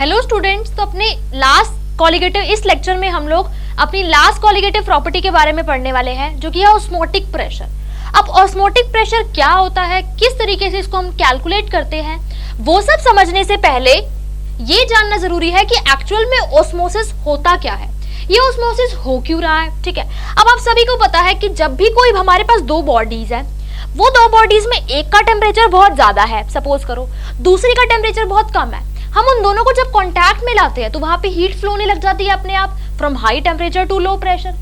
Hello students, तो अपने last colligative इस लेक्चर में हम लोग अपनी लास्ट कॉलिगेटिव प्रॉपर्टी के बारे में पढ़ने वाले हैं, जो कि है ऑस्मोटिक प्रेशर। अब ऑस्मोटिक प्रेशर क्या होता है, किस तरीके से इसको हम कैलकुलेट करते हैं, वो सब समझने से पहले ये जानना जरूरी है कि एक्चुअल में ऑस्मोसिस होता क्या है, ये ऑस्मोसिस हो क्यों रहा है। ठीक है, अब आप सभी को पता है कि जब भी कोई हमारे पास दो बॉडीज है, वो दो बॉडीज में एक का टेम्परेचर बहुत ज्यादा है, सपोज करो, दूसरी का टेम्परेचर बहुत कम है, हम उन दोनों को जब कांटेक्ट में लाते हैं तो वहां पे हीट फ्लो होने लग जाती है अपने आप, from high temperature to low pressure,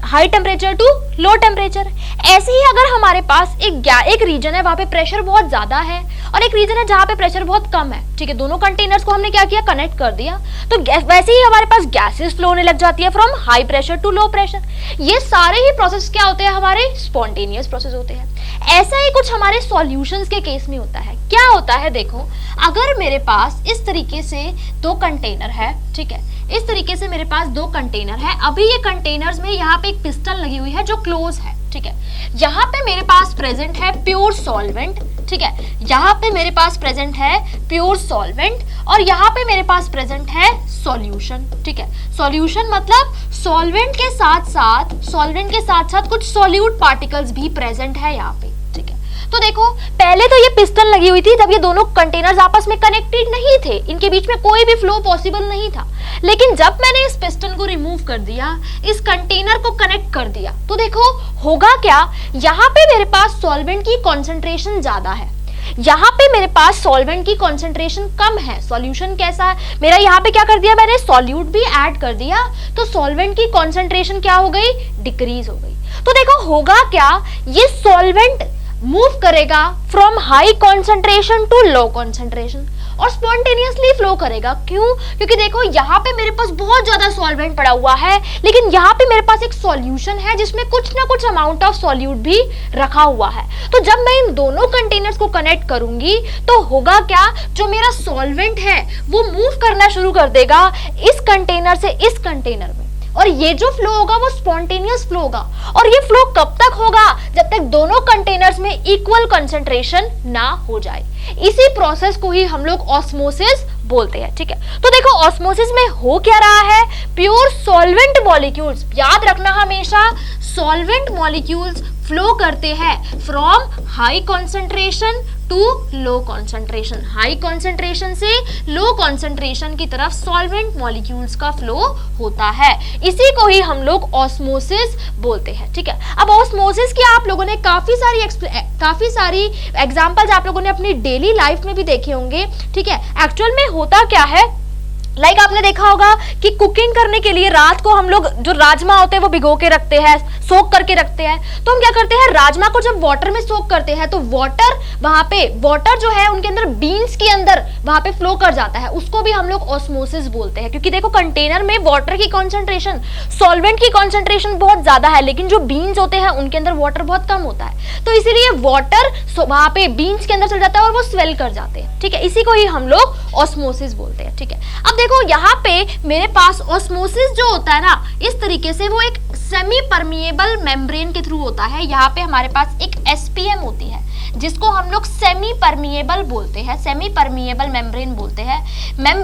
high temperature to low temperature. ऐसे ही अगर हमारे पास एक रीजन है वहां पे प्रेशर बहुत ज्यादा है और एक रीजन है जहां पे प्रेशर बहुत कम है, ठीक है, दोनों कंटेनर्स को हमने क्या किया, कनेक्ट कर दिया, तो वैसे ही हमारे पास गैसेस फ्लो होने लग जाती है from high pressure to low pressure. ये सारे ही प्रोसेस क्या होते हैं, हमारे स्पॉन्टेनियस प्रोसेस होते हैं। ऐसा ही कुछ हमारे सॉल्यूशंस के केस में होता है। क्या होता है, देखो, अगर मेरे पास इस तरीके से दो कंटेनर है, ठीक है, इस तरीके से मेरे पास दो कंटेनर है, अभी ये कंटेनर्स में यहाँ पे एक पिस्टन लगी हुई है जो क्लोज है, ठीक है, यहाँ पे मेरे पास प्रेजेंट है प्योर सॉल्वेंट, ठीक है, यहाँ पे मेरे पास प्रेजेंट है प्योर सॉल्वेंट और यहाँ पे मेरे पास प्रेजेंट है सॉल्यूशन, ठीक है। सॉल्यूशन मतलब सॉल्वेंट के साथ साथ कुछ सॉल्यूट पार्टिकल्स भी प्रेजेंट है यहाँ पे, ठीक है। तो देखो, पहले तो ये पिस्टन लगी हुई थी जब ये दोनों कंटेनर्स आपस में कनेक्टेड नहीं थे, इनके बीच में कोई भी फ्लो पॉसिबल नहीं था, लेकिन जब मैंने इस पिस्टन को रिमूव कर दिया, इस कंटेनर को कनेक्ट कर दिया, तो देखो होगा क्या, यहाँ पे मेरे पास सॉल्वेंट की कॉन्सेंट्रेशन ज्यादा है, यहाँ पे मेरे पास सॉल्वेंट की कॉन्सेंट्रेशन कम है। सॉल्यूशन कैसा है मेरा, यहाँ पे क्या कर दिया मैंने, सॉल्यूट भी ऐड कर दिया, तो सॉल्वेंट की कॉन्सेंट्रेशन क्या हो गई, डिक्रीज हो गई। तो देखो होगा क्या, ये सॉल्वेंट मूव करेगा from high concentration to low concentration और स्पॉन्टेनियसली फ्लो करेगा। क्यों? क्योंकि देखो यहाँ पे मेरे पास बहुत ज्यादा सॉल्वेंट पड़ा हुआ है, लेकिन यहाँ पे मेरे पास एक सॉल्यूशन है जिसमें कुछ ना कुछ अमाउंट ऑफ सॉल्यूट भी रखा हुआ है। तो जब मैं इन दोनों कंटेनर्स को कनेक्ट करूंगी तो होगा क्या, जो मेरा सॉल्वेंट है वो मूव करना शुरू कर देगा इस कंटेनर से इस कंटेनर में, और ये जो फ्लो होगा वो स्पॉन्टेनियस फ्लो होगा। और ये फ्लो कब तक होगा, जब तक दोनों कंटेनर्स में इक्वल कंसंट्रेशन ना हो जाए। इसी प्रोसेस को ही हम लोग ऑस्मोसिस बोलते हैं, ठीक है। तो देखो ऑस्मोसिस में हो क्या रहा है, प्योर सॉल्वेंट मॉलिक्यूल्स, याद रखना हमेशा, सॉल्वेंट मॉलिक्यूल्स फ्लो करते हैं from high concentration to low concentration, high concentration से लो कॉन्सेंट्रेशन की तरफ सॉल्वेंट मॉलिक्यूल्स का फ्लो होता है। इसी को ही हम लोग ऑस्मोसिस बोलते हैं, ठीक है। अब ऑस्मोसिस की आप लोगों ने काफी सारी एग्जांपल्स आप लोगों ने अपनी डेली लाइफ में भी देखे होंगे, ठीक है। एक्चुअल में होता क्या है, लाइक आपने देखा होगा कि कुकिंग करने के लिए रात को हम लोग जो राजमा होते हैं वो भिगो के रखते हैं, सोक करके रखते हैं। तो हम क्या करते हैं, राजमा को जब वाटर में सोक करते हैं तो वाटर जो है उनके अंदर, बीन्स के अंदर वहां पे फ्लो कर जाता है, उसको भी हम लोग ऑस्मोसिस बोलते हैं। क्योंकि देखो कंटेनर में वाटर की कॉन्सेंट्रेशन, सॉल्वेंट की कॉन्सेंट्रेशन बहुत ज्यादा है, लेकिन जो बीन्स होते हैं उनके अंदर वाटर बहुत कम होता है, तो इसीलिए वाटर वहां पे बीन्स के अंदर चल जाता है और वो स्वेल कर जाते हैं, ठीक है। इसी को ही हम लोग ऑस्मोसिस बोलते हैं, ठीक है। अब देखो यहाँ पे मेरे पास ऑस्मोसिस जो होता है ना, इस तरीके से वो एक सेमी परमिएबल मेम्ब्रेन के थ्रू होता है। यहाँ पे हमारे पास एक एसपीएम होती है जिसको हम लोग सेमी परमिएबल बोलते हैं, सेमी परमिएबल मेम्ब्रेन बोलते हैं।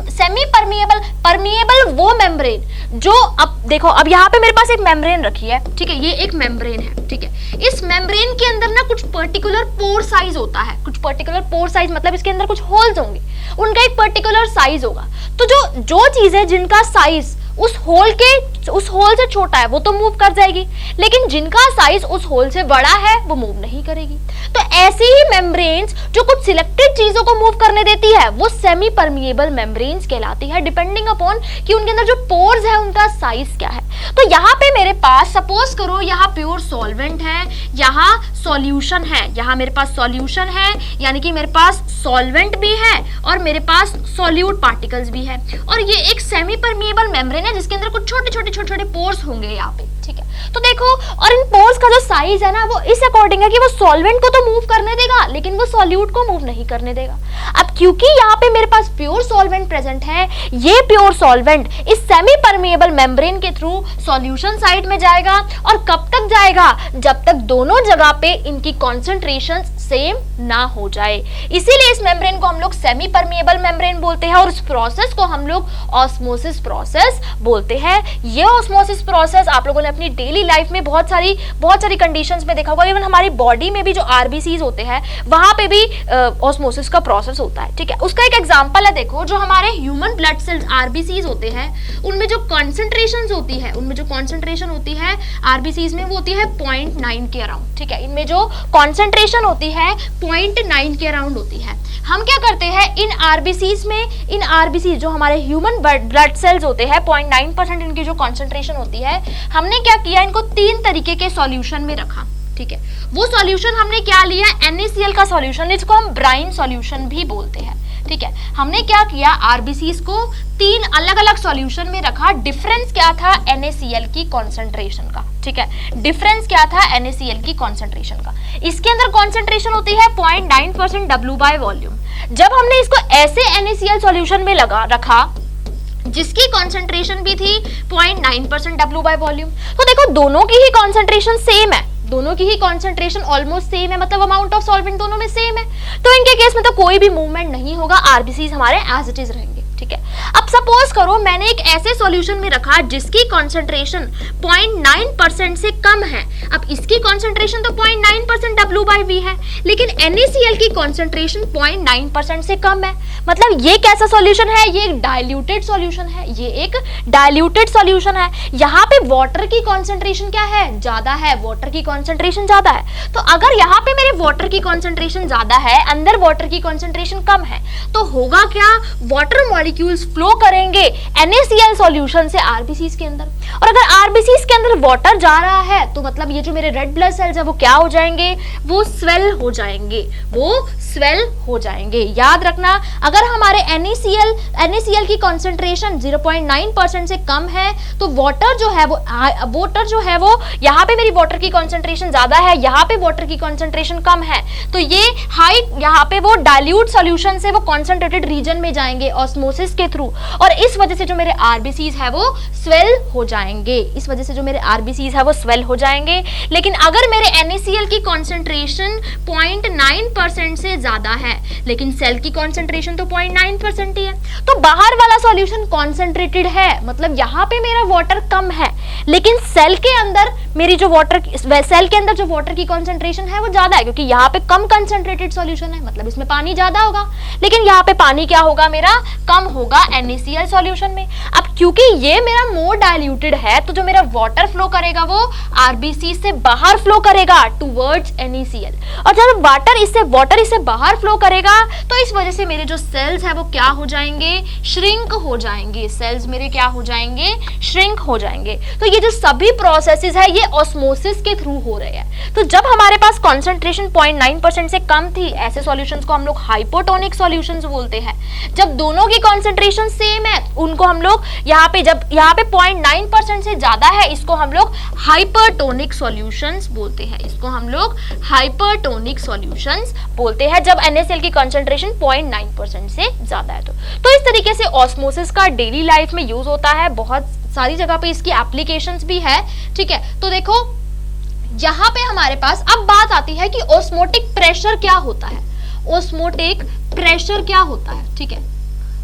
सेमी परमिएबल वो मेम्ब्रेन जो, अब देखो, अब यहाँ पे मेरे पास एक मेम्ब्रेन रखी है, ठीक है, ये एक मेम्ब्रेन है, ठीक है। इस मेम्ब्रेन के अंदर ना कुछ पर्टिकुलर पोर साइज होता है, कुछ पर्टिकुलर पोर साइज मतलब इसके अंदर कुछ होल्स होंगे, उनका एक पर्टिकुलर साइज होगा। तो जो चीज है जिनका साइज उस होल से छोटा है वो तो मूव कर जाएगी, लेकिन जिनका साइज उस होल से बड़ा है वो मूव नहीं करेगी। तो ऐसी ही मेम्ब्रेन्स जो कुछ सिलेक्टेड चीजों को मूव करने देती है वो सेमी परमिएबल मेम्ब्रेन्स कहलाती है, डिपेंडिंग अपॉन कि उनके अंदर जो पोर्स है उनका साइज क्या है। तो यहाँ पे मेरे पास सपोज करो यहाँ प्योर सॉल्वेंट है, यहाँ सॉल्यूशन है, यहाँ मेरे पास सॉल्यूशन है, यानी कि मेरे पास सॉल्वेंट भी है और मेरे पास सॉल्यूट पार्टिकल्स भी है, और ये एक सेमी परमिएबल मेम्ब्रेन है जिसके अंदर कुछ छोटे छोटे छोटे पोर्स होंगे यहाँ पे, ठीक है। तो देखो, और इन पोर्स का जो साइज है ना वो इस अकॉर्डिंग है कि वो सॉल्वेंट को तो मूव करने देगा लेकिन वो सॉल्यूट को मूव नहीं करने देगा। अब क्योंकि यहाँ पे मेरे पास प्योर सॉल्वेंट प्रेजेंट है, ये प्योर सॉल्वेंट इस सेमी परमिएबल मेम्ब्रेन के थ्रू सॉल्यूशन साइड में जाएगा, और कब तक जाएगा, जब तक दोनों जगह पे इनकी कॉन्सेंट्रेशन सेम ना हो जाए। इसीलिए इस मेम्ब्रेन को हम लोग सेमी परमिएबल मेम्ब्रेन बोलते हैं, और इस प्रोसेस को हम लोग ऑस्मोसिस प्रोसेस बोलते हैं। ये ऑस्मोसिस प्रोसेस आप लोगों ने अपनी डेली लाइफ में बहुत सारी कंडीशंस में देखा होगा। इवन हमारी बॉडी में भी जो आरबीसीज होते हैं वहां पे भी ऑस्मोसिस का प्रोसेस होता है, ठीक है। उसका एक एग्जांपल है, देखो जो हमारे ह्यूमन ब्लड सेल्स आरबीसीज होते हैं उनमें जो कॉन्सेंट्रेशन होती है आरबीसीज में वो होती है 0.9 के अराउंड, ठीक है। इनमें जो कॉन्सेंट्रेशन होती है 0.9 के अराउंड होती है। हम क्या करते हैं इन आरबीसीज जो हमारे ह्यूमन ब्लड सेल्स होते हैं 0.9% इनकी जो कॉन्सेंट्रेशन होती है, हमने क्या किया, इनको 3 तरीके के सॉल्यूशन में रखा, ठीक है। वो सॉल्यूशन हमने क्या लिया, NaCl का सॉल्यूशन, इसको हम ब्राइन सॉल्यूशन भी बोलते हैं, ठीक है। हमने क्या किया, आरबीसीज को 3 अलग अलग सॉल्यूशन में रखा। डिफरेंस क्या था, NaCl की कॉन्सेंट्रेशन का, ठीक है। डिफरेंस क्या था, NaCl की कॉन्सेंट्रेशन का। इसके अंदर कॉन्सेंट्रेशन होती है 0.9% W बाय वॉल्यूम। जब हमने इसको ऐसे NaCl सॉल्यूशन में रखा जिसकी कॉन्सेंट्रेशन भी थी 0.9% W बाय वॉल्यूम, तो देखो दोनों की ही कॉन्सेंट्रेशन सेम है, दोनों की ही कॉन्सेंट्रेशन ऑलमोस्ट सेम है, मतलब अमाउंट ऑफ सॉल्वेंट दोनों में सेम है। तो इनके केस में तो कोई भी मूवमेंट नहीं होगा, आरबीसीज हमारे एज इट इज रहेंगे, ठीक है। अब सपोज करो मैंने एक ऐसे सॉल्यूशन में रखा जिसकी कॉन्सेंट्रेशन 0.9% से कम है। अब इसकी कॉन्सेंट्रेशन तो 0.9% W बाई V है, लेकिन NaCl की कॉन्सेंट्रेशन 0.9% से कम है। मतलब ये कैसा सॉल्यूशन है, ये एक डाइल्यूटेड सॉल्यूशन है, ये एक डाइल्यूटेड सॉल्यूशन है। यहाँ पे वाटर की कॉन्सेंट्रेशन क्या है, ज्यादा है, वाटर की कॉन्सेंट्रेशन ज्यादा है। तो अगर यहाँ पे मेरे वाटर की कॉन्सेंट्रेशन ज्यादा है, अंदर वाटर की कॉन्सेंट्रेशन कम है, तो होगा क्या, वाटर मॉलिक्यूल्स फ्लो करेंगे NaCl सॉल्यूशन से आरबीसीज के अंदर। और अगर आरबीसीज के अंदर वाटर जा रहा है तो मतलब ये जो मेरे रेड ब्लड सेल्स है वो क्या हो जाएंगे, वो स्वेल हो जाएंगे, वो स्वेल हो जाएंगे। याद रखना, अगर हमारे NaCl की कॉन्सेंट्रेशन 0.9% से कम है तो वाटर जो है वो यहाँ पे मेरी वाटर की कॉन्सेंट्रेशन ज्यादा है, यहाँ पे वाटर की कॉन्सेंट्रेशन कम है, तो ये हाई यहाँ पे वो डाइल्यूट सॉल्यूशन से वो कॉन्सेंट्रेटेड रीजन में जाएंगे ऑस्मोसिस के थ्रू, और इस वजह से जो मेरे आरबीसीज है वो स्वेल हो जाएंगे, इस वजह से जो मेरे आरबीसीज है वो स्वेल हो जाएंगे। लेकिन अगर मेरे NaCl की कॉन्सेंट्रेशन 0.9% से ज्यादा है, लेकिन सेल की कॉन्सेंट्रेशन तो 0.9% ही है, तो बाहर वाला सॉल्यूशन कॉन्सेंट्रेटेड है, मतलब यहाँ पे मेरा वाटर कम है, लेकिन सेल के अंदर मेरी जो सेल के अंदर जो वाटर की कॉन्सेंट्रेशन है वो ज्यादा है, क्योंकि यहाँ पे कम कंसेंट्रेटेड सॉल्यूशन है, मतलब इसमें पानी ज्यादा होगा, लेकिन यहाँ पे पानी क्या होगा, मेरा कम होगा NaCl सॉल्यूशन में। अब क्योंकि ये मेरा मोर डाइल्यूटेड है, तो जो मेरा वाटर फ्लो करेगा वो आरबीसी से बाहर फ्लो करेगा टुवर्ड्स NaCl, और जब वाटर इससे बाहर फ्लो करेगा तो इस वजह से मेरे जो सेल्स है वो क्या हो जाएंगे, श्रिंक हो जाएंगे, सेल्स मेरे क्या हो जाएंगे, श्रिंक हो जाएंगे। तो ये जो सभी प्रोसेसेस है ये ऑस्मोसिस के थ्रू हो रहे हैं। तो जब हमारे पास कॉन्सेंट्रेशन 0.9% से कम थी, ऐसे सॉल्यूशंस को हम लोग हाइपोटोनिक सॉल्यूशंस बोलते हैं। जब दोनों की कॉन्सेंट्रेशन सेम है उनको हम लोग यहाँ पे 0.9% से ज्यादा है, इसको हम लोग हाइपरटोनिक सॉल्यूशंस बोलते हैं, इसको हम लोग हाइपरटोनिक सॉल्यूशंस बोलते हैं जब NaCl की कॉन्सेंट्रेशन 0.9% से ज्यादा है। तो इस तरीके से ऑस्मोसिस का डेली लाइफ में यूज होता है, बहुत सारी जगह पे इसकी एप्लीकेशंस भी है, ठीक है। तो देखो यहाँ पे हमारे पास अब बात आती है कि ऑस्मोटिक प्रेशर क्या होता है, ऑस्मोटिक प्रेशर क्या होता है, ठीक है।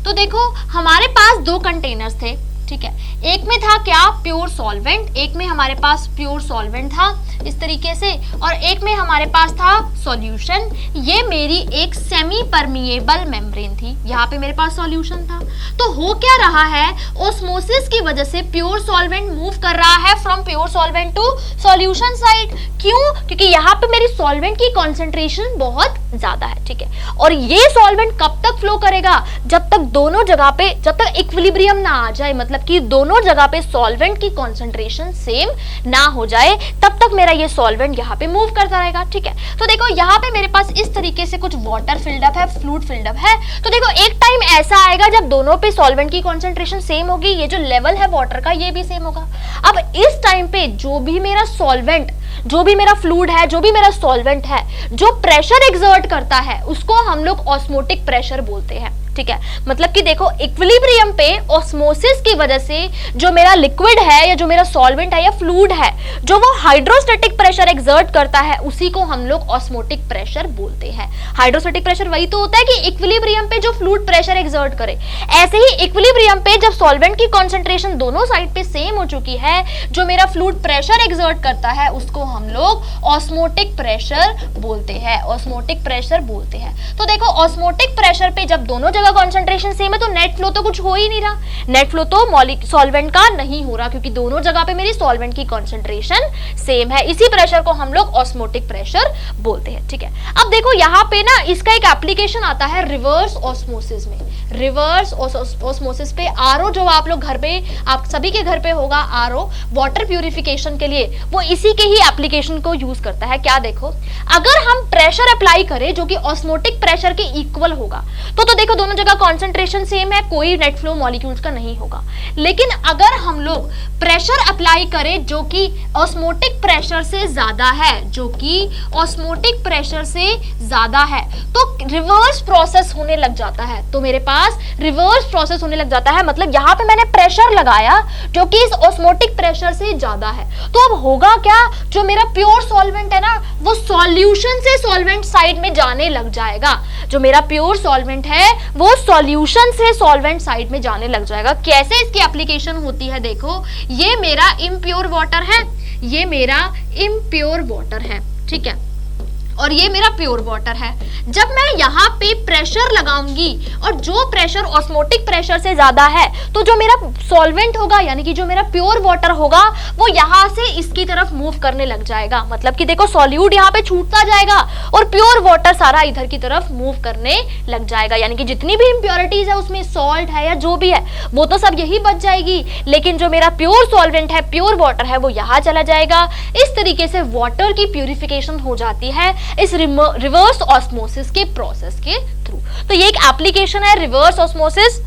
तो देखो हमारे पास 2 कंटेनर्स थे, ठीक है। एक में था क्या, प्योर सॉल्वेंट, एक में हमारे पास प्योर सॉल्वेंट था इस तरीके से, और एक में हमारे पास था सॉल्यूशन। ये मेरी एक सेमी परमिएबल मेम्ब्रेन थी, यहाँ पे मेरे पास सॉल्यूशन था। तो हो क्या रहा है, ऑस्मोसिस की वजह से प्योर सॉल्वेंट मूव कर रहा है from pure solvent to solution side. क्यों, क्योंकि यहाँ पे मेरी सॉल्वेंट की कॉन्सेंट्रेशन बहुत ज्यादा है, ठीक है। और ये सॉल्वेंट कब तक फ्लो करेगा, जब तक दोनों जगह पे, जब तक इक्विलिब्रियम ना आ जाए, मतलब तक कि दोनों जगह पे सॉल्वेंट की कॉन्सेंट्रेशन सेम ना हो जाए, तब तक मेरा ये सॉल्वेंट यहाँ पे मूव करता रहेगा। ठीक है, तो देखो यहाँ पे मेरे पास इस तरीके से कुछ वाटर फिल्डअप है, फ्लूइड फिल्डअप है। तो देखो एक टाइम ऐसा आएगा जब दोनों पे सॉल्वेंट की कॉन्सेंट्रेशन सेम होगी, ये जो लेवल है वाटर का ये भी सेम होगा। अब इस टाइम पे जो भी मेरा सॉल्वेंट, जो भी मेरा फ्लूइड है, जो भी मेरा सॉल्वेंट है, जो प्रेशर एक्सर्ट करता है उसको हम लोग ऑस्मोटिक प्रेशर बोलते हैं। ठीक है, मतलब कि देखो इक्विलिब्रियम पे ऑस्मोसिस की वजह से जो मेरा लिक्विड है या जो मेरा सॉल्वेंट है या फ्लूइड है, जो वो हाइड्रोस्टैटिक प्रेशर एक्सर्ट करता है, उसी को हम लोग ऑस्मोटिक प्रेशर बोलते हैं। हाइड्रोस्टैटिक प्रेशर वही तो होता है कि इक्विलिब्रियम पे जो फ्लूइड प्रेशर एक्सर्ट करे। ऐसे ही इक्विलिब्रियम पे जब सॉल्वेंट की कॉन्सेंट्रेशन दोनों साइड पे सेम हो चुकी है, जो मेरा फ्लूइड प्रेशर एक्सर्ट करता है उसको हम लोग ऑस्मोटिक प्रेशर बोलते हैं। ऑस्मोटिक प्रेशर बोलते हैं। तो देखो ऑस्मोटिक प्रेशर पे जब दोनों कॉन्सेंट्रेशन सेम है तो नेट फ्लो तो कुछ हो ही नहीं रहा, नेट फ्लो तो सॉल्वेंट का नहीं हो रहा, क्योंकि दोनों जगह पे मेरी सॉल्वेंट की कॉन्सेंट्रेशन सेम है। इसी प्रेशर को हम लोग ऑस्मोटिक प्रेशर बोलते हैं। ठीक है, अब देखो यहाँ पे ना इसका एक एप्लीकेशन आता है रिवर्स ऑस्मोसिस में। रिवर्स ऑस्मोसिस पे आरओ, जो आप लोग घर पे, आप सभी के घर पे होगा आरओ, वाटर प्यूरिफिकेशन के लिए, वो इसी के ही एप्लीकेशन को यूज करता है। क्या देखो, अगर हम प्रेशर अप्लाई करें जो कि ऑस्मोटिक प्रेशर के इक्वल होगा, तो देखो दोनों जगह कॉन्सेंट्रेशन सेम है, कोई नेट फ्लो मॉलिक्यूल्स का नहीं होगा। लेकिन अगर हम लोग प्रेशर अप्लाई करें जो कि ऑस्मोटिक प्रेशर से ज्यादा है, जो कि ऑस्मोटिक प्रेशर से ज्यादा है, तो रिवर्स प्रोसेस होने लग जाता है। तो मेरे पास रिवर्स प्रोसेस होने लग जाता है, मतलब यहाँ पे मैंने प्रेशर लगाया जो कि इस ऑस्मोटिक प्रेशर से ज्यादा है। तो अब होगा क्या, जो मेरा प्योर सॉल्वेंट है ना, वो सॉल्यूशन से सॉल्वेंट साइड में जाने लग जाएगा। जो मेरा प्योर सॉल्वेंट है वो सॉल्यूशन से सॉल्वेंट साइड में जाने लग जाएगा। कैसे इसकी एप्लीकेशन होती है, देखो ये मेरा इम्प्योर वाटर है, ये मेरा इम्प्योर वाटर है। ठीक है, और ये मेरा प्योर वाटर है। जब मैं यहाँ पे प्रेशर लगाऊंगी और जो प्रेशर ऑस्मोटिक प्रेशर से ज्यादा है, तो जो मेरा सॉल्वेंट होगा यानी कि जो मेरा प्योर वाटर होगा वो यहाँ से इसकी तरफ मूव करने लग जाएगा। मतलब कि देखो सॉल्यूट यहाँ पे छूटता जाएगा और प्योर वाटर सारा इधर की तरफ मूव करने लग जाएगा। यानी कि जितनी भी इम्प्योरिटीज है उसमें, सॉल्ट है या जो भी है, वो तो सब यही बच जाएगी, लेकिन जो मेरा प्योर सॉल्वेंट है, प्योर वाटर है, वो यहाँ चला जाएगा। इस तरीके से वाटर की प्यूरिफिकेशन हो जाती है इस रिवर्स ऑस्मोसिस के प्रोसेस के थ्रू। तो ये एक एप्लीकेशन है रिवर्स ऑस्मोसिस,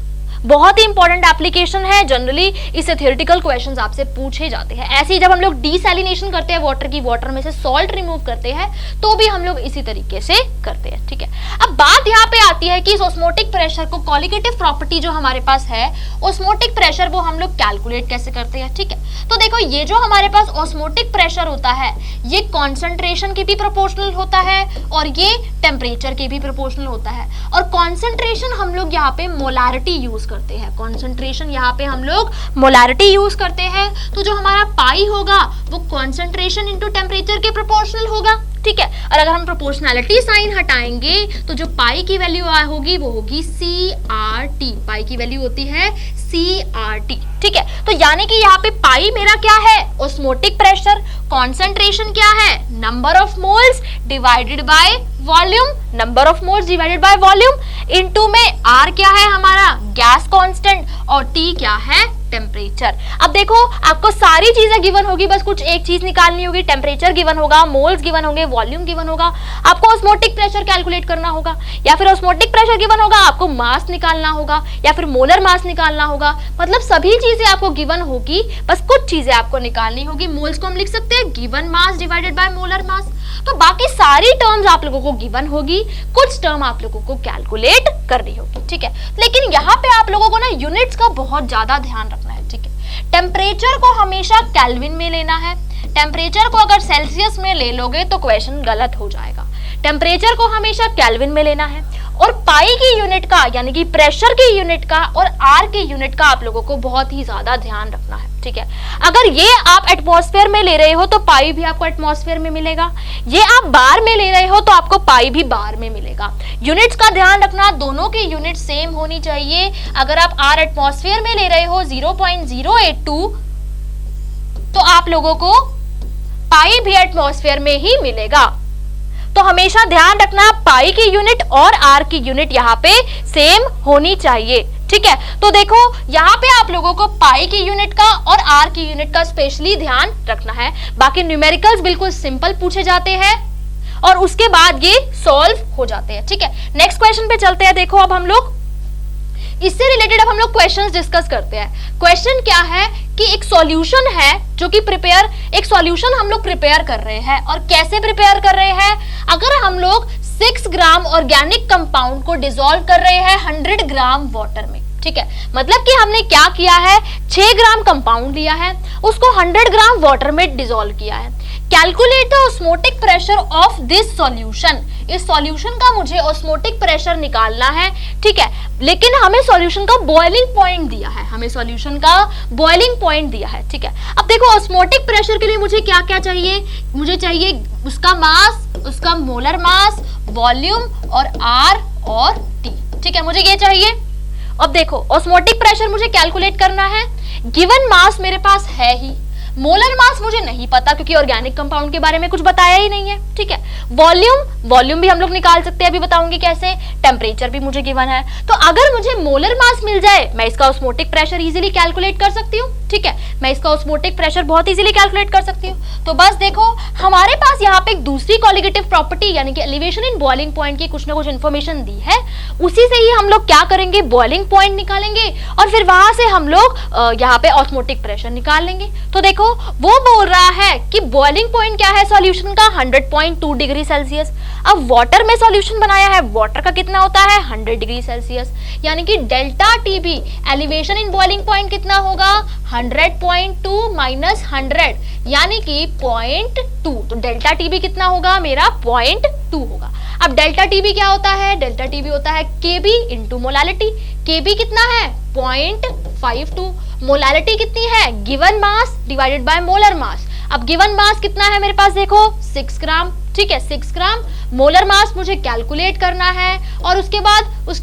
बहुत ही इंपॉर्टेंट एप्लीकेशन है। जनरली इससे थ्योरेटिकल क्वेश्चंस आपसे पूछे जाते हैं। ऐसे ही जब हम लोग डीसैलिनेशन करते हैं वाटर की, वाटर में से सॉल्ट रिमूव करते हैं, तो भी हम लोग इसी तरीके से करते हैं। ठीक है, अब बात यहाँ पे आती है कि इस ऑस्मोटिक प्रेशर को, कॉलिगेटिव प्रॉपर्टी जो हमारे पास है ऑस्मोटिक प्रेशर, वो हम लोग कैलकुलेट कैसे करते हैं। ठीक है, तो देखो ये जो हमारे पास ऑस्मोटिक प्रेशर होता है, ये कॉन्सेंट्रेशन के भी प्रोपोर्शनल होता है और ये टेम्परेचर के भी प्रोपोर्शनल होता है। और कॉन्सेंट्रेशन हम लोग यहाँ पे मोलारिटी यूज करते हैं। कॉन्सेंट्रेशन यहाँ पे हम लोग मोलारिटी यूज करते हैं। तो जो हमारा पाई होगा वो कॉन्सेंट्रेशन इंटू टेम्परेचर के प्रोपोर्शनल होगा। ठीक है, और अगर हम प्रोपोर्शनैलिटी साइन हटाएंगे तो जो पाई की वैल्यू होगी वो होगी CRT। पाई की वैल्यू होती है CRT। ठीक है, तो यानी कि यहाँ पे पाई मेरा क्या है, ऑस्मोटिक प्रेशर, कॉन्सेंट्रेशन क्या है, number of moles divided by volume, number of moles divided by volume, into में R क्या है हमारा, गैस कांस्टेंट, और T क्या है, टेम्परेचर। अब देखो आपको सारी चीजें गिवन होगी, बस कुछ एक चीज निकालनी होगी। टेम्परेचर गिवन होगा, मोल्स गिवन होंगे, वॉल्यूम गिवन होगा, आपको ऑस्मोटिक प्रेशर कैलकुलेट करना होगा, या फिर ऑस्मोटिक प्रेशर गिवन होगा, आपको मास निकालना होगा, या फिर मोलर मास निकालना होगा। मतलब सभी चीजें आपको गिवन होगी, बस कुछ चीजें आपको निकालनी होगी। मोल्स को हम लिख सकते हैं given mass divided by molar mass. तो बाकी सारी टर्म्स आप लोगों को गिवन होगी, कुछ टर्म आप लोगों को कैलकुलेट करनी होगी। ठीक है, लेकिन यहाँ पे आप लोगों को ना यूनिट्स का बहुत ज्यादा ध्यान रखना है। ठीक है, टेम्परेचर को हमेशा केल्विन में लेना है। टेम्परेचर को अगर सेल्सियस में ले लोगे तो क्वेश्चन गलत हो जाएगा। टेम्परेचर को हमेशा केल्विन में लेना है। और पाई की यूनिट का यानी कि प्रेशर की यूनिट का और आर की यूनिट का आप लोगों को बहुत ही ज्यादा ध्यान रखना है। ठीक है, अगर ये आप एटमॉस्फेयर में ले रहे हो तो पाई भी आपको एटमॉस्फेयर में मिलेगा, ये आप बार में ले रहे हो तो आपको पाई भी बार में मिलेगा। यूनिट्स का ध्यान रखना, दोनों की यूनिट सेम होनी चाहिए। अगर आप आर एटमॉस्फेयर में ले रहे हो 0.082 तो आप लोगों को पाई भी एटमॉस्फेयर में ही मिलेगा। तो हमेशा ध्यान रखना पाई की यूनिट और आर की यूनिट यहाँ पे सेम होनी चाहिए। ठीक है। तो देखो यहाँ पे आप लोगों को पाई की यूनिट का और आर की यूनिट का स्पेशली ध्यान रखना है। बाकी न्यूमेरिकल्स बिल्कुल सिंपल पूछे जाते हैं और उसके बाद ये सॉल्व हो जाते हैं। ठीक है, नेक्स्ट क्वेश्चन पे चलते हैं। देखो अब हम लोग इससे रिलेटेड अब हम लोग क्वेश्चंस डिस्कस करते हैं। क्वेश्चन क्या है कि एक सॉल्यूशन है जो कि एक सॉल्यूशन हम लोग प्रिपेयर कर रहे हैं। और कैसे प्रिपेयर कर रहे हैं? अगर हम लोग 6 ग्राम ऑर्गेनिक कंपाउंड को डिसॉल्व कर रहे हैं 100 ग्राम वाटर में। ठीक है, मतलब कि हमने क्या किया है, 6 ग्राम कंपाउंड लिया है, उसको 100 ग्राम वाटर में डिसॉल्व किया है। Calculate the osmotic pressure of this solution. इस सॉल्यूशन का मुझे ऑस्मोटिक प्रेशर निकालना है। ठीक है, लेकिन हमें सॉल्यूशन का बॉइलिंग पॉइंट दिया है, हमें सॉल्यूशन का बॉइलिंग पॉइंट दिया है। ठीक है, अब देखो ऑस्मोटिक प्रेशर के लिए मुझे क्या क्या चाहिए, मुझे चाहिए उसका मास, उसका मोलर मास, वॉल्यूम और आर और टी। ठीक है, मुझे ये चाहिए। अब देखो ऑस्मोटिक प्रेशर मुझे कैलकुलेट करना है। गिवन मास मेरे पास है ही, मोलर मास मुझे नहीं पता क्योंकि ऑर्गेनिक कंपाउंड के बारे में कुछ बताया ही नहीं है। ठीक है, वॉल्यूम भी हम लोग निकाल सकते हैं, अभी बताऊंगी कैसे। टेम्परेचर भी मुझे गिवन है, तो अगर मुझे मोलर मास मिल जाए मैं इसका ऑस्मोटिक प्रेशर इजीली कैलकुलेट कर सकती हूँ। ठीक है, मैं इसका ऑस्मोटिक प्रेशर बहुत इजीली कैलकुलेट कर सकती हूँ। तो बस देखो हमारे पास यहाँ पे एक दूसरी क्वालिटेटिव प्रॉपर्टी यानी कि एलिवेशन इन बॉइलिंग पॉइंट की कुछ ना कुछ इन्फॉर्मेशन दी है, उसी से ही हम लोग क्या करेंगे, बॉइलिंग पॉइंट निकालेंगे और फिर वहां से हम लोग यहाँ पे ऑस्मोटिक प्रेशर निकाल लेंगे। तो देखो वो बोल रहा है कि बॉइलिंग पॉइंट क्या है सॉल्यूशन का, 100.2 डिग्री सेल्सियस। अब वाटर में सॉल्यूशन बनाया है, वाटर का कितना होता है 100 डिग्री सेल्सियस, यानी कि delta TB elevation in boiling point कितना होगा 100.2 माइनस 100 यानी कि 0.2। तो डेल्टा टीबी कितना होगा मेरा 0.2 होगा। अब डेल्टा टीबी क्या होता है, डेल्टा टीबी होता है केबी इंटू मोलालिटी। केबी कितना है 0.52, मोलालिटी कितनी है given mass divided by molar mass. अब गिवन मास कितना है मेरे पास देखो 6 ग्राम। ठीक है, 6 ग्राम। मोलर मास मुझे कैलकुलेट करना है और उसके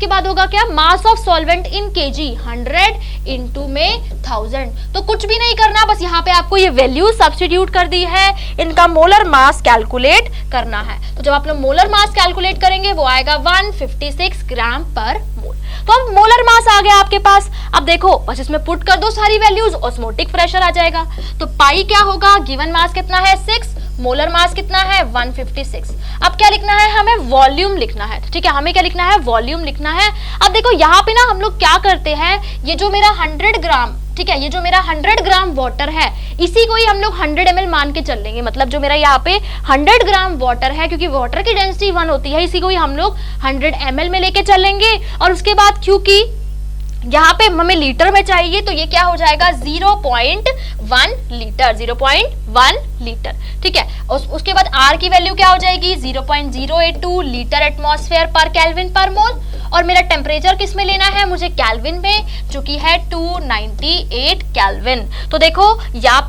बाद होगा क्या, mass of solvent in KG 100 into में 1000। तो कुछ भी नहीं करना, बस यहाँ पे आपको ये वैल्यू सब्स्टिट्यूट कर दी है, इनका मोलर मास कैलकुलेट करना है। तो जब आप लोग मोलर मास कैलकुलेट करेंगे वो आएगा 156 ग्राम पर मोल। तो अब मोलर मास आ गया आपके पास। अब देखो बस इसमें पुट कर दो सारी वैल्यूज, ऑस्मोटिक प्रेशर आ जाएगा। तो पाई क्या होगा, गिवन मास कितना है 6, मोलर मास कितना है 156। अब क्या लिखना है, हमें वॉल्यूम लिखना है। ठीक है, हमें क्या लिखना है, वॉल्यूम लिखना है। अब देखो यहाँ पे ना हम लोग क्या करते हैं, ये जो मेरा 100 ग्राम, ठीक है, ये जो मेरा 100 ग्राम वाटर है इसी को ही हम लोग 100 ml मान के चल लेंगे। मतलब जो मेरा यहाँ पे 100 ग्राम वाटर है, क्योंकि वाटर की डेंसिटी 1 होती है, इसी को ही हम लोग 100 ml में लेके चलेंगे। और उसके बाद क्योंकि यहाँ पे हमें लीटर में चाहिए तो ये क्या हो जाएगा 0.1 लीटर, 0.1 लीटर। ठीक है, उसके बाद R की वैल्यू क्या हो जाएगी 0.082 लीटर एटमॉस्फेयर पर केल्विन पर मोल। और मेरा टेम्परेचर किस में लेना है, मुझे केल्विन में, जो कि है 298 केल्विन। तो देखो यहाँ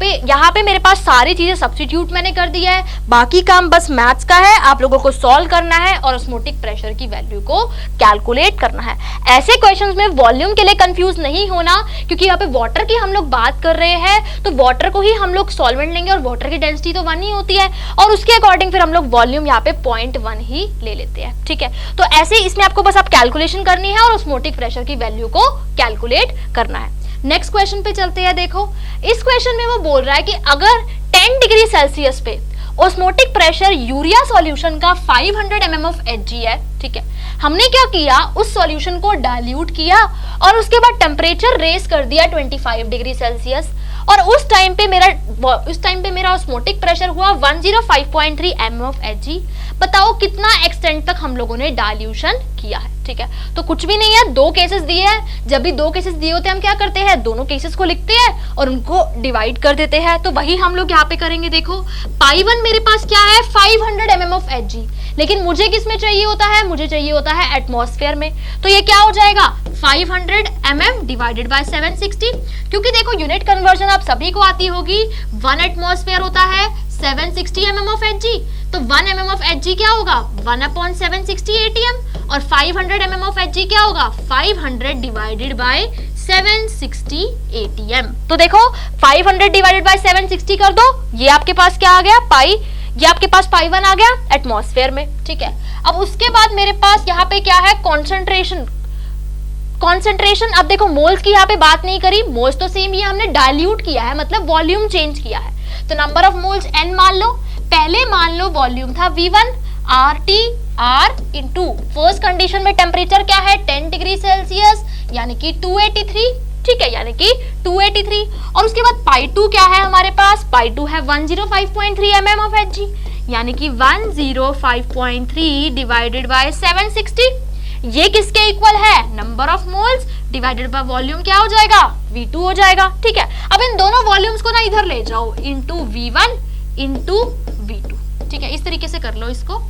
पे मेरे पास सारी चीजें सब्स्टिट्यूट मैंने कर दी है, बाकी काम बस मैथ्स का है, आप लोगों को सॉल्व करना है और ऑस्मोटिक प्रेशर की वैल्यू को कैलकुलेट करना है। ऐसे क्वेश्चंस में वॉल्यूम के लिए कंफ्यूज नहीं होना, क्योंकि यहाँ पे वाटर की हम लोग बात कर रहे हैं, तो वाटर को ही हम लोग सॉल्वेंट लेंगे और वाटर की डेंसिटी तो 1 ही होती है और उसके अकॉर्डिंग फिर हम लोग वॉल्यूम यहाँ पे 0.1 ही ले लेते हैं। ठीक है, तो ऐसे इसमें आपको बस आप कैलकुलेशन करनी है और ऑस्मोटिक प्रेशर की वैल्यू को कैलकुलेट करना है। नेक्स्ट क्वेश्चन पे चलते हैं। देखो इस क्वेश्चन में वो बोल रहा है कि अगर 10 डिग्री सेल्सियस पे ऑस्मोटिक प्रेशर यूरिया सॉल्यूशन का 500 mm ऑफ Hg है। ठीक है, हमने क्या किया, उस सॉल्यूशन को डाइल्यूट किया और उसके बाद टेम्परेचर रेस कर दिया 25 डिग्री सेल्सियस और उस टाइम पे मेरा ऑस्मोटिक प्रेशर हुआ 105.3 mm ऑफ Hg। बताओ कितना एक्सटेंट तक हम लोगों ने डाइल्यूशन किया है। ठीक है, तो कुछ भी नहीं है, 2 केसेस दिए हैं। जब भी 2 केसेस दिए होते हैं हम क्या करते हैं, दोनों केसेस को लिखते हैं और उनको डिवाइड कर देते हैं। तो वही हम लोग यहाँ पे करेंगे। देखो पाई 1 मेरे पास क्या है 500 mm ऑफ Hg, लेकिन मुझे किस में चाहिए होता है, मुझे चाहिए होता है एटमॉस्फेयर में। तो ये क्या हो जाएगा 500 mm डिवाइडेड बाय 760, क्योंकि देखो यूनिट कन्वर्जन आप सभी को आती होगी, 1 एटमॉस्फेयर होता है 760 mm ऑफ Hg। तो 1 mm ऑफ Hg क्या होगा 1/760 ATM और 500 mm ऑफ Hg क्या होगा 500 डिवाइडेड बाय 760 ATM। तो देखो 500 डिवाइडेड बाय 760 कर दो, ये आपके पास क्या आ गया पाई, ये आपके पास पाई 1 आ गया एटमॉस्फेयर में। ठीक है, अब उसके बाद मेरे पास यहाँ पे क्या है, कॉन्सेंट्रेशन, अब देखो मोल्स की यहाँ पे बात नहीं करी, मोल्स तो सेम ही है, हमने डाइल्यूट किया है मतलब वॉल्यूम चेंज किया है। तो नंबर ऑफ मोल्स n मान लो, पहले मान लो वॉल्यूम था V1 RT R into first condition में टेम्परेचर क्या है 10 डिग्री सेल्सियस यानी कि 283, ठीक है, यानी कि 283। और उसके बाद पाई 2 क्या है हमारे पास, पाई 2 है 105.3 mm ऑफ Hg यानी कि 105.3 डिवाइडेड बाय 760, ये किसके इक्वल है, number of moles divided by volume क्या हो जाएगा, V2 हो जाएगा, ठीक है। अब इन दोनों वॉल्यूम्स को ना इधर ले जाओ, इंटू V1 इंटू V2, ठीक है, इस तरीके से कर लो इसको।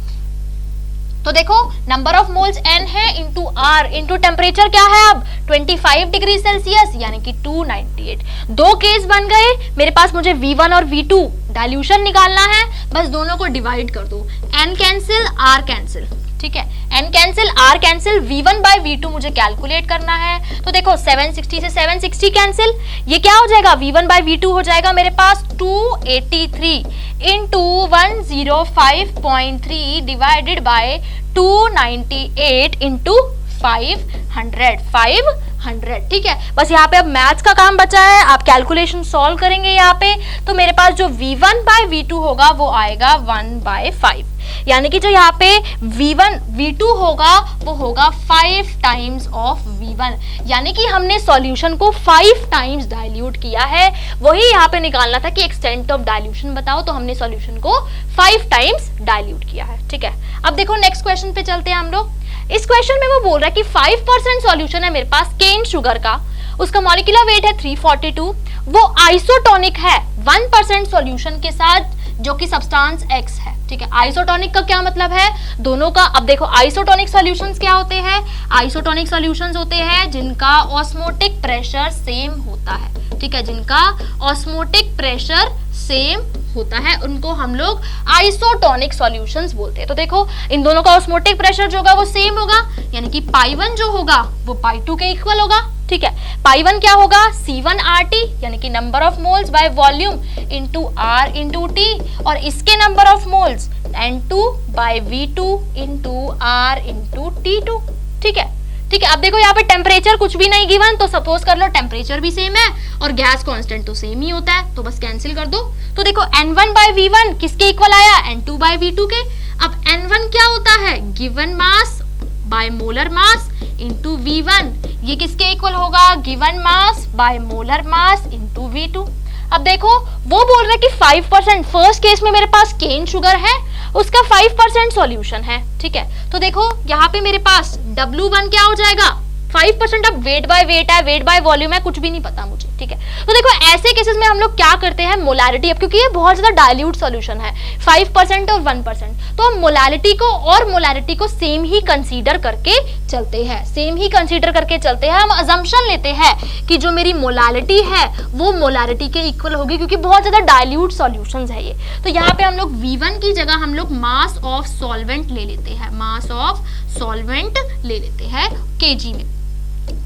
तो देखो नंबर ऑफ मोल्स n है इंटू R इंटू टेम्परेचर क्या है अब 25 डिग्री सेल्सियस यानी कि 298। दो केस बन गए मेरे पास, मुझे V1 और V2 डाइल्यूशन निकालना है, बस दोनों को डिवाइड कर दो, n कैंसिल R कैंसिल, ठीक है, n cancel R cancel, V1 by V2 मुझे कैलकुलेट करना है। तो देखो 760 से 760 कैंसिल, ये क्या हो जाएगा V1 बाय V2 हो जाएगा मेरे पास 283 इंटू 105.3 डिवाइडेड बाय 298 इंटू 500, ठीक है। बस यहाँ पे अब मैथ्स का काम बचा है, आप कैलकुलेशन सॉल्व करेंगे यहाँ पे, तो मेरे पास जो V1 बाय V2 होगा वो आएगा 1/5, यानी कि जो यहाँ पे V1 V2 होगा वो होगा 5 टाइम्स ऑफ V1, यानी कि हमने सॉल्यूशन को 5 टाइम्स डाइल्यूट किया है। वही यहाँ पे निकालना था कि एक्सटेंट ऑफ डाइल्यूशन बताओ, तो हमने सॉल्यूशन को 5 टाइम्स डाइल्यूट किया है, ठीक है। अब देखो नेक्स्ट क्वेश्चन पे चलते हैं हम लोग। इस क्वेश्चन में वो बोल रहा है कि 5% सॉल्यूशन है मेरे पास केन शुगर का, उसका मॉलिक्यूलर वेट है 342, वो आइसोटोनिक है 1% सॉल्यूशन के साथ जो कि सब्सटेंस X है, ठीक है। आइसोटोनिक का क्या मतलब है, दोनों का, अब देखो आइसोटोनिक सॉल्यूशंस क्या होते हैं, आइसोटोनिक सॉल्यूशंस होते हैं जिनका ऑस्मोटिक प्रेशर सेम होता है, ठीक है, जिनका ऑस्मोटिक प्रेशर सेम होता है उनको हम लोग आइसोटोनिक सॉल्यूशंस बोलते हैं। तो देखो इन दोनों का ऑस्मोटिक प्रेशर जो होगा वो सेम होगा, यानी कि पाई 1 जो होगा वो पाई 2 के इक्वल होगा, ठीक है। पाई 1 क्या होगा C1RT यानी कि number of moles by volume into R into T, और इसके number of moles N2 by V2 into R into T2, ठीक है, ठीक है। अब देखो यहाँ पे टेम्परेचर कुछ भी नहीं गिवन, तो सपोज कर लो टेम्परेचर भी सेम है और गैस कांस्टेंट तो सेम ही होता है, तो बस कैंसिल कर दो। तो देखो N1 बाय V1 किसके इक्वल आया, N2 बाय V2 के। अब N1 क्या होता है, given mass by molar mass into V1, ये किसके इक्वल होगा, given mass by molar mass into V2। अब देखो वो बोल रहा है कि 5%, फर्स्ट केस में मेरे पास केन शुगर है, उसका 5% सॉल्यूशन है, ठीक है। तो देखो यहाँ पे मेरे पास W1 क्या हो जाएगा 5%, अब वेट बाय वेट है, वेट बाय वॉल्यूम है, कुछ भी नहीं पता मुझे, ठीक है। तो देखो ऐसे केसेस में हम लोग क्या करते हैं, मोलारिटी, अब क्योंकि ये बहुत ज्यादा डाइल्यूट सॉल्यूशन है 5% और 1%, तो हम मोलारिटी को और मोलारिटी को सेम ही कंसीडर करके चलते हैं, सेम ही कंसीडर करके चलते हैं। हम अजम्पशन लेते हैं कि जो मेरी मोलारिटी है वो मोलारिटी के इक्वल होगी, क्योंकि बहुत ज्यादा डाइल्यूट सॉल्यूशंस है ये। तो यहाँ पे हम लोग V1 की जगह हम लोग मास ऑफ सॉल्वेंट ले लेते हैं, मास ऑफ सॉल्वेंट ले लेते हैं kg में,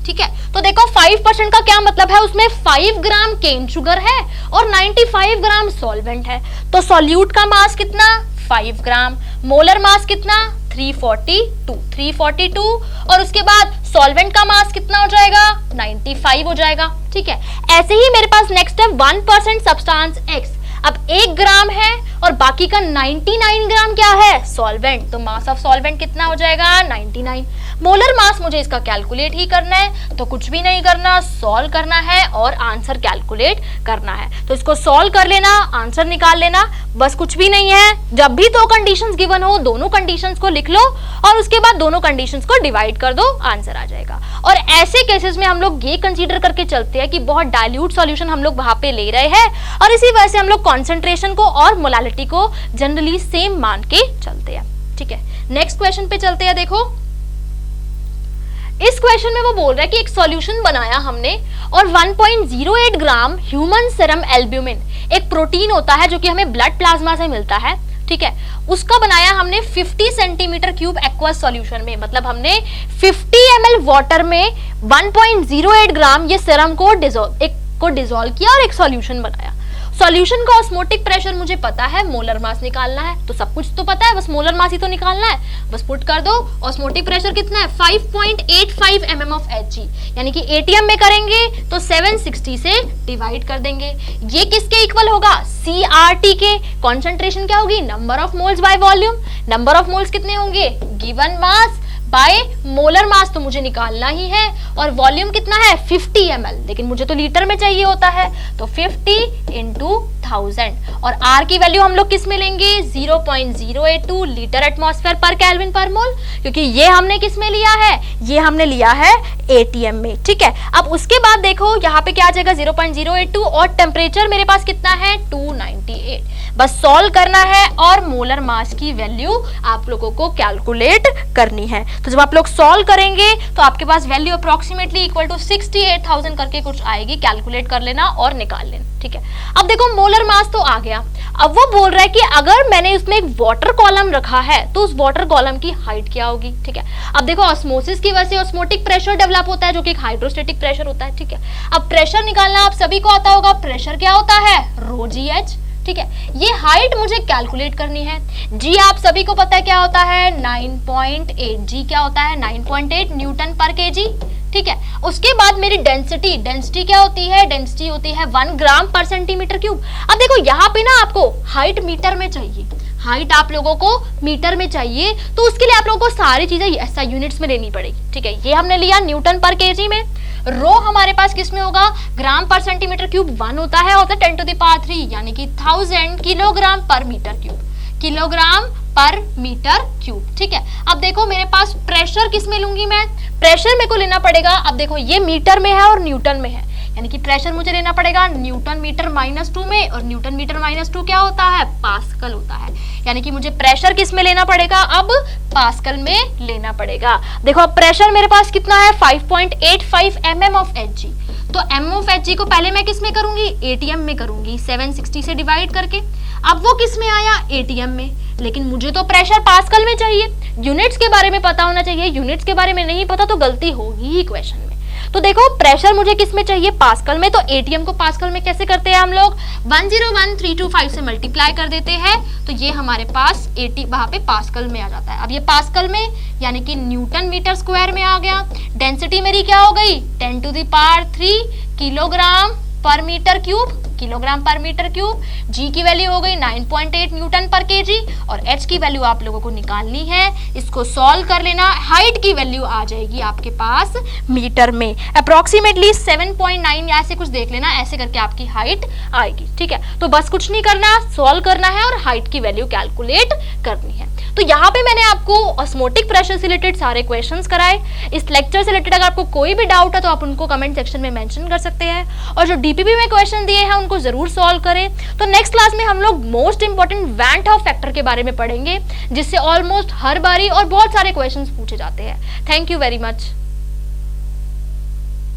ठीक है। तो देखो 5% का क्या मतलब है, उसमें 5 ग्राम केन शुगर है और 95 ग्राम सॉल्वेंट है, तो सॉल्यूट का मास कितना 5 ग्राम, मोलर मास कितना 342, और उसके बाद सॉल्वेंट का मास कितना हो जाएगा 95 हो जाएगा, ठीक है। ऐसे ही मेरे पास नेक्स्ट है 1% सब्सटेंस X, अब 1 ग्राम है और बाकी का 99 ग्राम क्या है सॉल्वेंट, तो मास ऑफ सॉल्वेंट कितना हो जाएगा 99। मोलर मास मुझे इसका कैलकुलेट ही करना है, तो कुछ भी नहीं करना, सॉल्व करना है और आंसर कैलकुलेट करना है। तो इसको सॉल्व कर लेना, आंसर निकाल लेना, बस कुछ भी नहीं है। जब भी दो कंडीशंस गिवन हो दोनों कंडीशंस को लिख लो और उसके बाद दोनों कंडीशंस को डिवाइड कर दो, आंसर आ जाएगा। और ऐसे केसेस में हम लोग ये कंसीडर करके चलते हैं कि बहुत डाइल्यूट सॉल्यूशन हम लोग वहां पे ले रहे हैं, और इसी वजह से हम लोग कॉन्सेंट्रेशन को और मोलालिटी को जनरली सेम मान के चलते हैं, ठीक है। नेक्स्ट क्वेश्चन पे चलते हैं। देखो इस क्वेश्चन में वो बोल रहा है कि एक सॉल्यूशन बनाया हमने और 1.08 ग्राम ह्यूमन सीरम एल्ब्यूमिन, एक प्रोटीन होता है जो कि हमें ब्लड प्लाज्मा से मिलता है, ठीक है, उसका बनाया हमने 50 सेंटीमीटर क्यूब एक्वस सॉल्यूशन में, मतलब हमने 50 ml वाटर में 1.08 ग्राम ये सीरम को डिसॉल्व किया और एक सॉल्यूशन बनाया। सॉल्यूशन का ऑस्मोटिक प्रेशर मुझे पता है, मोलर मास निकालना है, तो सब कुछ तो पता है, बस मोलर मास ही तो निकालना है। बस पुट कर दो, ऑस्मोटिक प्रेशर कितना है 5.85 mm ऑफ Hg, यानी कि ATM में करेंगे तो 760 से डिवाइड कर देंगे। ये किसके इक्वल होगा, CRT के। कॉन्सेंट्रेशन क्या होगी, number of moles by volume. Number of moles कितने होंगे, given mass by molar mass तो मुझे निकालना ही है, और वॉल्यूम कितना है 50 ml, लेकिन मुझे तो लीटर में चाहिए होता है, तो 50 इंटू 1000। और R की वैल्यू हम लोग किस में लेंगे, 0.082 लीटर एटमॉस्फेयर पर केल्विन पर मोल, क्योंकि ये हमने किस में लिया है, ये हमने लिया है ATM में, ठीक है। अब उसके बाद देखो यहाँ पे क्या आ जाएगा 0.082, और टेम्परेचर मेरे पास कितना है 298। बस सॉल्व करना है और मोलर मास की वैल्यू आप लोगों को कैलकुलेट करनी है। तो जब आप लोग सॉल्व करेंगे तो आपके पास वैल्यू अप्रोक्सीमेटली इक्वल टू 68,000 करके कुछ आएगी, कैलकुलेट कर लेना और निकाल लेना, ठीक है। अब देखो मोलर मास तो आ गया, अब वो बोल रहा है कि अगर मैंने उसमें एक वाटर कॉलम रखा है तो उस वाटर कॉलम की हाइट क्या होगी, ठीक है। अब देखो ऑस्मोसिस की वजह से ऑस्मोटिक प्रेशर डेवलप होता है जो कि एक हाइड्रोस्टेटिक प्रेशर होता है, ठीक है। अब प्रेशर निकालना आप सभी को आता होगा, प्रेशर क्या होता है ρgh, ठीक है। ये हाइट मुझे कैलकुलेट करनी है, जी आप सभी को पता है क्या होता है 9.8, जी क्या होता है 9.8 न्यूटन पर केजी, ठीक है। उसके बाद मेरी डेंसिटी क्या होती है, डेंसिटी होती है 1 ग्राम पर सेंटीमीटर क्यूब। अब देखो यहाँ पे ना आपको हाइट मीटर में चाहिए, हाइट आप लोगों को मीटर में चाहिए, तो उसके लिए आप लोगों को सारी चीजें ऐसा यूनिट्स में लेनी पड़ेगी, ठीक है। ये हमने लिया न्यूटन पर केजी में, रो हमारे पास किस में होगा, ग्राम पर सेंटीमीटर क्यूब 1 होता है 10 टू द पावर 3, यानी कि 1000 किलोग्राम पर मीटर क्यूब, किलोग्राम पर मीटर क्यूब, ठीक है। अब देखो मेरे पास प्रेशर किस में लूंगी मैं, प्रेशर मेरे को लेना पड़ेगा, अब देखो ये मीटर में है और न्यूटन में है, यानी कि प्रेशर मुझे लेना पड़ेगा न्यूटन मीटर -2 में, और न्यूटन मीटर -2 क्या होता है, पास्कल होता है, यानी कि मुझे प्रेशर किस में लेना पड़ेगा, अब पास्कल में लेना पड़ेगा। देखो अब प्रेशर मेरे पास कितना है 5.85 mm ऑफ Hg, तो m ऑफ Hg को पहले मैं किस में करूंगी, ATM में करूंगी 760 से डिवाइड करके। अब वो किस में आया, ATM में, लेकिन मुझे तो प्रेशर पास्कल में चाहिए, यूनिट्स के बारे में पता होना चाहिए, यूनिट्स के बारे में नहीं पता तो गलती होगी ही क्वेश्चन में। तो देखो प्रेशर मुझे किस में चाहिए, पास्कल में, तो ATM को पास्कल में कैसे करते हैं हम लोग, 101325 से मल्टीप्लाई कर देते हैं, तो ये हमारे पास 80 वहां पे पास्कल में आ जाता है। अब ये पास्कल में यानी कि न्यूटन मीटर स्क्वायर में आ गया। डेंसिटी मेरी क्या हो गई 10 टू द पावर 3 किलोग्राम पर मीटर क्यूब, किलोग्राम पर मीटर क्यूब। जी की वैल्यू हो गई 9.8 न्यूटन पर केजी, और एच की वैल्यू आप लोगों को निकालनी है, इसको सॉल्व कर लेना। हाइट की वैल्यू आ जाएगी आपके पास मीटर में अप्रोक्सीमेटली 7.9 ऐसे कुछ देख लेना, ऐसे करके आपकी हाइट आएगी, ठीक है। तो बस कुछ नहीं करना, सॉल्व करना है और हाइट की वैल्यू कैलकुलेट करनी है। तो यहाँ पे मैंने आपको ऑस्मोटिक प्रेशर से रिलेटेड सारे क्वेश्चंस कराए। इस लेक्चर से रिलेटेड अगर आपको कोई भी डाउट है तो आप उनको कमेंट सेक्शन में मेंशन कर सकते हैं, और जो डीपीपी में क्वेश्चन दिए हैं उनको जरूर सॉल्व करें। तो नेक्स्ट क्लास में हम लोग most important van't Hoff factor के बारे में पढ़ेंगे, जिससे ऑलमोस्ट हर बारी और बहुत सारे क्वेश्चंस पूछे जाते हैं। Thank you very much.